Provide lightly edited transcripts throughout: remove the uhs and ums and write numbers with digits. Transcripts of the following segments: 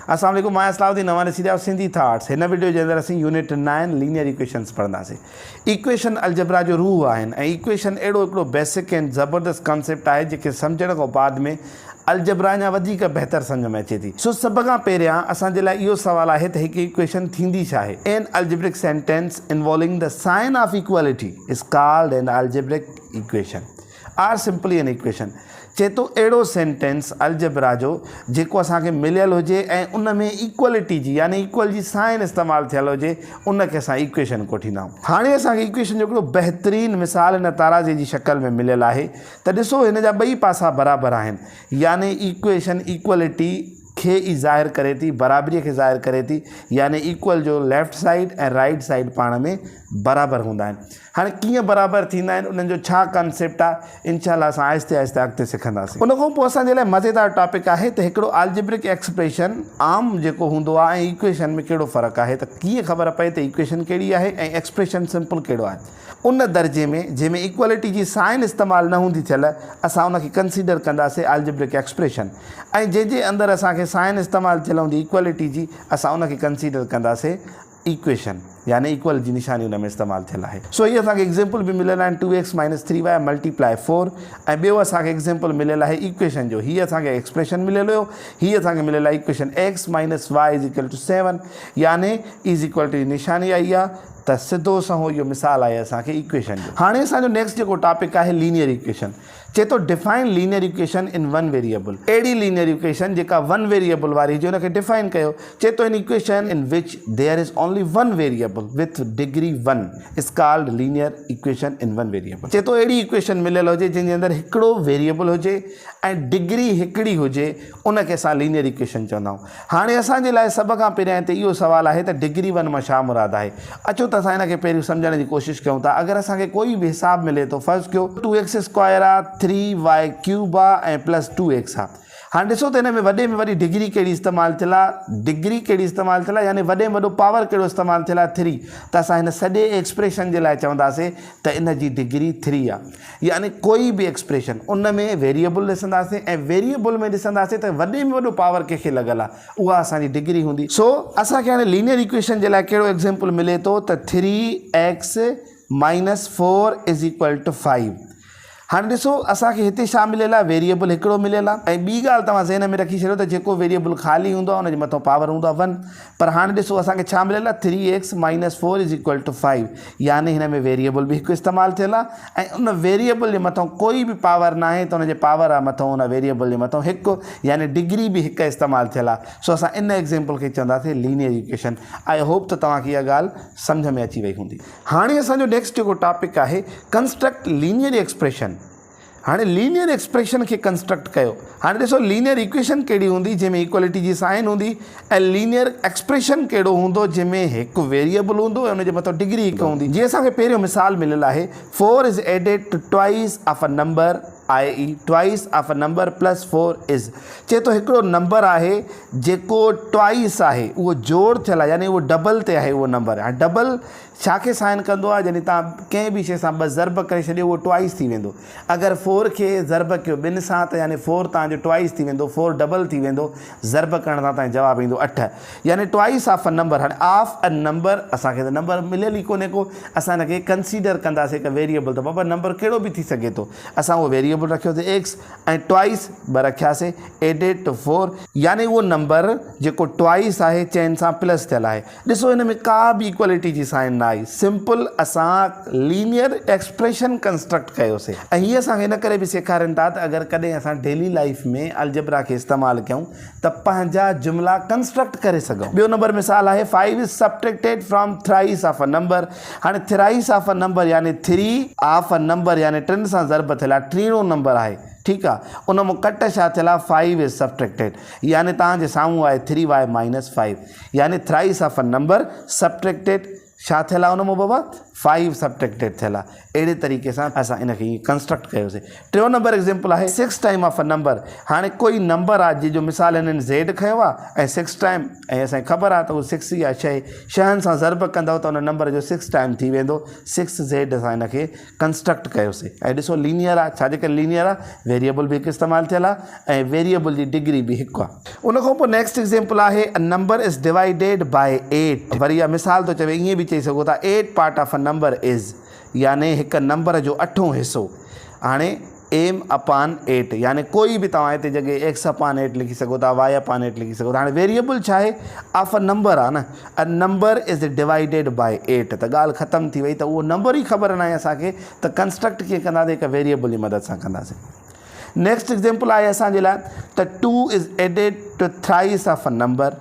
अस्सलाम वालेकुम, मैं असलाउद्दीन नवाने सीधा सिंधी थाट्स। हिन वीडियो जे अंदरि असीं यूनिट 9 लीनियर इक्वेशन्स पढ़ंदासीं। इक्वेशन अलजबरा जो रूह आहिनि ऐं इक्वेशन अहिड़ो हिकिड़ो बेसिक ऐं ज़बरदस्त कॉन्सेप्ट आहे जेके सम्झण खां बाद में अलजबरा अञा वधीक बहितर सम्झ में अचे थी। सो सभ खां पहिरियां असांजे लाइ इहो सुवालु आहे त हिकु इक्वेशन थींदी छा आहे। An algebraic sentence involving the sign of equality is called an algebraic equation or simply an equation. चए थो अहिड़ो सेंटेंस अलजबरा जो जेको असांखे मिलियल हुजे ऐं उन में इक्वलिटी जी यानी इक्वल जी साइन इस्तेमालु थियल हुजे, उनखे असां इक्वेशन कोठींदा आहियूं। हाणे असांखे इक्वेशन जो हिकिड़ो बहितरीनु मिसाल हिन ताराज़े जी शक्ल में मिलियल आहे त ॾिसो हिन जा ॿई पासा बराबरि आहिनि, यानी इक्वेशन इक्वलिटी खे ई ज़ाहिर करे थी, बराबरीअ खे ज़ाहिर करे थी, यानी इक्वल जो लेफ़्ट साइड ऐं राइट साइड पाण में बराबरि हूंदा आहिनि। हाणे कीअं बराबरि थींदा आहिनि, उन्हनि जो छा कॉन्सेप्ट आहे, इंशाअल्लाह असां आहिस्ते आहिस्ते अॻिते सिखंदासीं। उन खां पोइ असांजे लाइ मज़ेदार टॉपिक आहे त हिकिड़ो अलजेब्रिक एक्सप्रेशन आम जेको हूंदो आहे ऐं इक्वेशन में कहिड़ो फ़र्क़ु आहे, त कीअं ख़बर पए त इक्वेशन कहिड़ी आहे ऐं एक्सप्रेशन सिंपल कहिड़ो आहे। उन दर्जे में जंहिंमें इक्वलिटी जी साइन इस्तेमालु न हूंदी थियल, असां उनखे कंसीडर कंदासीं अलजेब्रिक एक्सप्रेशन, ऐं जंहिंजे अंदरि असांखे साइन इस्तेमालु थियल हूंदी इक्वलिटी जी, असां उनखे कंसीडर कंदासीं इक्वेशन, यानी इक्वल जी निशानी उन में इस्तेमालु थियल आहे। सो हीअ असांखे एग्ज़ाम्पल बि मिलियल आहिनि 2x - 3y मल्टीप्लाई 4, ऐं ॿियो असांखे एग्ज़ाम्पल मिलियल आहे इक्वेशन जो। हीअ असांखे एक्सप्रेशन मिलियल हुयो, हीअ असांखे मिलियल आहे इक्वेशन x - y = 7, यानी इज़ इक्वल टू निशानी आई आहे, त सिधो सहो इहो मिसाल आहे असांखे इक्वेशन जो। हाणे असांजो नेक्स्ट जेको टॉपिक आहे लीनियर इक्वेशन। चए थो define linear equation in one variable. अहिड़ी लीनियर इक्वेशन जेका वन वेरिएबल वारी हुजे उनखे डिफाइन कयो। चए थो इन equation in which there is only one variable with degree 1 is called linear equation in one variable. चए थो अहिड़ी इक्वेशन मिलियल हुजे जंहिंजे अंदरि हिकिड़ो वेरिएबल हुजे ऐं डिग्री हिकिड़ी हुजे, उनखे असां लीनियर इक्वेशन चवंदा आहियूं। हाणे असांजे लाइ सभ खां पहिरियां त इहो सुवालु आहे त डिग्री 1 मां छा मुराद आहे। अचो त असां हिनखे पहिरियों सम्झण जी कोशिशि कयूं था। अगरि असांखे कोई बि हिसाबु मिले थो, फ़र्ज़ु कयो 2x² आहे, 3y³ आहे ऐं प्लस 2x आहे। हाणे ॾिसो त हिन में वॾे में वॾी डिग्री कहिड़ी इस्तेमालु थियल आहे, डिग्री कहिड़ी इस्तेमालु थियल आहे, यानी वॾे में वॾो पावर कहिड़ो इस्तेमालु थियल आहे, 3। त असां हिन सॼे एक्सप्रेशन जे लाइ चवंदासीं त इन जी डिग्री 3 आहे। यानी कोई बि एक्सप्रेशन उन में वेरिएबल ॾिसंदासीं ऐं वेरिएबल में ॾिसंदासीं त वॾे में वॾो पावर कंहिंखे लॻल आहे, उहा असांजी डिग्री हूंदी। सो असांखे हाणे लीनियर इक्वेशन जे लाइ कहिड़ो एग्ज़ाम्पल मिले थो त 3x - 4 = 5। हाणे ॾिसो असांखे हिते छा मिलियल आहे, वेरिएबल हिकिड़ो मिलियल आहे, ऐं ॿी ॻाल्हि तव्हां ज़हन में रखी छॾियो त जेको वेरिएबल ख़ाली हूंदो आहे उनजे मथां पावर हूंदो आहे 1। पर हाणे ॾिसो असांखे छा मिलियल आहे, 3x - 4 = 5, यानी हिन में वेरिएबल बि हिकु इस्तेमालु थियल आहे ऐं उन वेरिएबल जे मथां कोई बि पावर न आहे, त उनजे पावर आहे मथां उन वेरिएबल जे मथां हिकु, यानी डिग्री बि हिकु इस्तेमालु थियल आहे। सो असां इन एग्ज़ाम्पल खे चवंदासीं लीनियर इक्वेशन। आई होप त तव्हांखे इहा ॻाल्हि सम्झ में अची वई हूंदी। हाणे असांजो नेक्स्ट जेको टॉपिक आहे, कंस्ट्रक्ट लीनियर एक्सप्रेशन। हाणे लीनियर एक्सप्रेशन खे कंस्ट्रक्ट कयो। हाणे ॾिसो लीनियर इक्वेशन कहिड़ी हूंदी जंहिंमें इक्वलिटी जी साइन हूंदी, ऐं लीनियर एक्सप्रेशन कहिड़ो हूंदो जंहिंमें हिकु वेरिएबल हूंदो ऐं उनजे मथां डिग्री हिकु हूंदी। जीअं असांखे पहिरियों मिसाल मिलियल आहे, 4 is added to twice of a number, i.e. Twice of a number plus 4 is. चए थो हिकिड़ो नंबर आहे जेको ट्वाइस आहे, उहो जोड़ थियल आहे, यानी उहो डबल ते आहे उहो नंबर। हाणे डबल छा खे साइन कंदो आहे, यानी तव्हां कंहिं बि शइ सां 2 ज़रब करे छॾियो उहो ट्वाइस थी वेंदो। अगरि 4 खे ज़रब कयो 2 सां, त यानी 4 तव्हांजो ट्वाइस थी वेंदो, 4 डबल थी वेंदो, ज़रब करण सां तव्हांजो जवाबु ईंदो 8, यानी ट्वाइस ऑफ अ नंबर। हाणे ऑफ अ नंबर असांखे त नंबर मिलियल ई कोन्हे को, असां हिनखे कंसीडर कंदासीं हिकु वेरिएबल। त बाबा नंबर कहिड़ो बि थी सघे थो, असां उहो वेरिएबल रखियोसीं x ऐं ट्वाइस 2 रखियासीं एडेड टू 4, यानी उहो नंबर जेको ट्वाइस आहे चइनि सां प्लस थियल आहे। ॾिसो हिन में का बि इक्वलिटी जी साइन न आई, सिंपल असां लीनियर एक्सप्रेशन कंस्ट्रक्ट कयोसीं। ऐं हीअ असांखे इन करे बि सेखारनि था त अगरि कॾहिं असां डेली लाइफ में अलजबरा खे इस्तेमालु कयूं त पंहिंजा जुमिला कंस्ट्रक्ट करे सघूं। ॿियो नंबर मिसाल आहे, 5 is subtracted from thrice of a number. हाणे थ्राइस ऑफ अ नंबर यानी 3 ऑफ अ नंबर, यानी 3 सां ज़रब थियल आहे, 3 नंबर आहे, ठीकु आहे। उन मां कट छा थियल आहे, 5 इज़ सब्ट्रैक्टेड, यानी तव्हांजे साम्हूं आहे 3y - 5, यानी thrice of a number subtracted छा थियल आहे उन मां बाबा 5 सबट्रैक्टेड थियल आहे। अहिड़े तरीक़े सां असां इनखे कंस्ट्रक्ट कयोसीं। टियों नंबर एग्जाम्पल आहे 6 टाइम ऑफ अ नंबर। हाणे कोई नंबर आहे जंहिंजो मिसाल हिननि ज़ेड खयो आहे ऐं 6 टाइम, ऐं असांखे ख़बर आहे त उहो 6 या 6 सां ज़रब कंदव त उन नंबर जो 6 टाइम थी वेंदो। 6Z असां हिनखे कंस्ट्रक्ट कयोसीं। ऐं ॾिसो लीनियर आहे, छाजे करे लीनियर आहे, वेरिएबल बि हिकु इस्तेमालु थियल आहे ऐं वेरिएबल जी डिग्री बि हिकु आहे। उनखां पोइ नेक्स्ट एग्जाम्पल आहे a number is divided by 8। वरी इहा मिसाल थो चवे, ईअं बि चई सघो था 8 part of a number is, यानी हिकु नंबर जो 8हों हिसो। हाणे m अपॉन 8, यानी कोई बि तव्हां हिते जॻह x अपॉन 8 लिखी सघो था, y अपॉन 8 लिखी सघो था। हाणे वेरिएबल छा आहे, ऑफ अ नंबर आहे न, a number is divided by 8, त ॻाल्हि ख़तम थी वई। त उहो नंबर ई ख़बर न आहे असांखे, त कंस्ट्रक्ट कीअं कंदासीं, हिकु वेरिएबल जी मदद सां कंदासीं। नेक्स्ट एग्जाम्पल आहे असांजे लाइ त 2 is added to thrice of a number.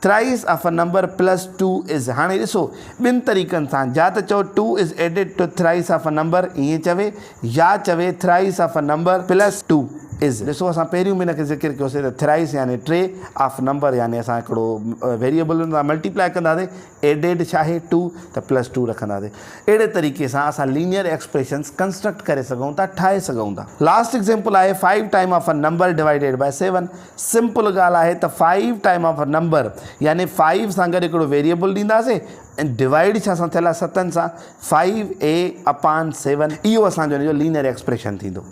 Thrice of a number plus 2 is. हाणे ॾिसो ॿिनि तरीक़नि सां, या त चओ 2 is added to thrice of a number, ईअं चवे, या चवे thrice of a number plus 2 is. ॾिसो असां पहिरियों बि हिनखे ज़िक्र कयोसीं त थ्राइस यानी 3 ऑफ नंबर, यानी असां हिकिड़ो वेरिएबल सां मल्टीप्लाई कंदासीं। एडेड छा आहे 2, त प्लस 2 रखंदासीं। अहिड़े तरीक़े सां असां लीनियर एक्सप्रेशंस कंस्ट्रक्ट करे सघूं था, ठाहे सघूं था। लास्ट एग्जाम्पल आहे 5 time of a number divided by 7। Simple ॻाल्हि आहे त 5 टाइम ऑफ अ नंबर, यानी 5 सां गॾु हिकिड़ो वेरिएबल ॾींदासीं ऐं डिवाइड छा सां थियल आहे 7 सां, 5a अपॉन 7। इहो असांजो लीनियर एक्सप्रेशन थींदो।